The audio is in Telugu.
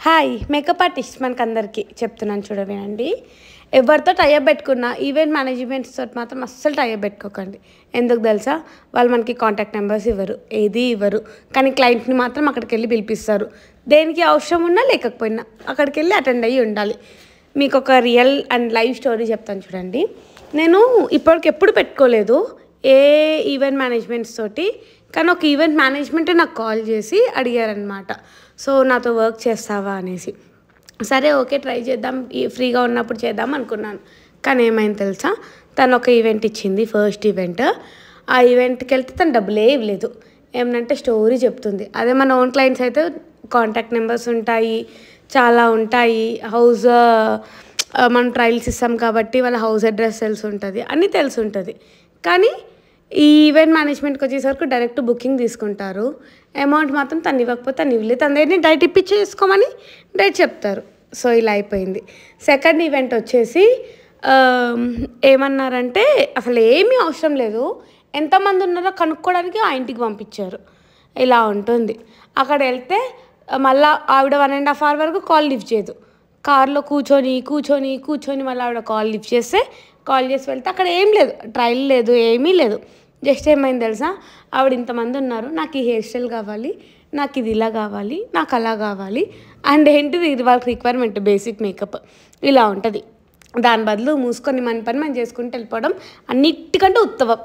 హాయ్ మేకప్ ఆర్టిస్ట్ మనకందరికీ చెప్తున్నాను చూడవేనండి. ఎవరితో టైఅప్ పెట్టుకున్నా ఈవెంట్ మేనేజ్మెంట్స్ తోటి మాత్రం అస్సలు టైఅప్ పెట్టుకోకండి. ఎందుకు తెలుసా? వాళ్ళు మనకి కాంటాక్ట్ నెంబర్స్ ఇవ్వరు, ఏది ఇవ్వరు. కానీ క్లయింట్ని మాత్రం అక్కడికి వెళ్ళి పిలిపిస్తారు. దేనికి అవసరం ఉన్నా లేకపోయినా అక్కడికి వెళ్ళి అటెండ్ అయ్యి ఉండాలి. మీకు ఒక రియల్ అండ్ లైవ్ స్టోరీ చెప్తాను చూడండి. నేను ఇప్పటికి ఎప్పుడు పెట్టుకోలేదు ఏ ఈవెంట్ మేనేజ్మెంట్స్ తోటి. కానీ ఒక ఈవెంట్ మేనేజ్మెంటే నాకు కాల్ చేసి అడిగారనమాట. సో నాతో వర్క్ చేస్తావా అనేసి. సరే ఓకే ట్రై చేద్దాం, ఫ్రీగా ఉన్నప్పుడు చేద్దాం అనుకున్నాను. కానీ ఏమైంది తెలుసా? తను ఒక ఈవెంట్ ఇచ్చింది, ఫస్ట్ ఈవెంట్. ఆ ఈవెంట్కి వెళ్తే తను డబ్బులే ఇవ్వలేదు. ఏమనంటే స్టోరీ చెప్తుంది. అదే మన ఓన్ క్లయింట్స్ అయితే కాంటాక్ట్ నెంబర్స్ ఉంటాయి, చాలా ఉంటాయి. హౌస్ మనం ట్రయల్స్ ఇస్తాం కాబట్టి వాళ్ళ హౌస్ అడ్రస్ తెలిసి ఉంటుంది, అన్నీ తెలిసి ఉంటుంది. కానీ ఈ ఈవెంట్ మేనేజ్మెంట్కి వచ్చేసరికి డైరెక్ట్ బుకింగ్ తీసుకుంటారు. అమౌంట్ మాత్రం తను ఇవ్వకపోతే తను ఇవ్వలేదు, తన దగ్గర డైట్ ఇప్పించేసుకోమని డైట్ చెప్తారు. సో ఇలా అయిపోయింది. సెకండ్ ఈవెంట్ వచ్చేసి ఏమన్నారంటే అసలు ఏమీ అవసరం లేదు, ఎంతమంది ఉన్నారో కనుక్కోవడానికి ఆ ఇంటికి పంపించారు. ఇలా ఉంటుంది. అక్కడ వెళ్తే మళ్ళీ ఆవిడ 1.5 hour వరకు కాల్ లిఫ్ట్ చేయదు. కార్లో కూర్చొని కూర్చొని కూర్చొని మళ్ళీ ఆవిడ కాల్ లిఫ్ట్ చేస్తే కాల్ చేసి వెళ్తే అక్కడ ఏం లేదు, ట్రయల్ లేదు, ఏమీ లేదు. జస్ట్ ఏమైంది తెలుసా? ఆవిడ ఇంతమంది ఉన్నారు, నాకు ఈ హెయిర్ స్టైల్ కావాలి, నాకు ఇది ఇలా కావాలి, నాకు అలా కావాలి, అండ్ ఏంటిది ఇది వాళ్ళకి రిక్వైర్మెంట్ బేసిక్ మేకప్ ఇలా ఉంటుంది. దాని బదులు మూసుకొని మన పని మనం చేసుకుంటూ వెళ్ళిపోవడం అన్నిటికంటే ఉత్తమం.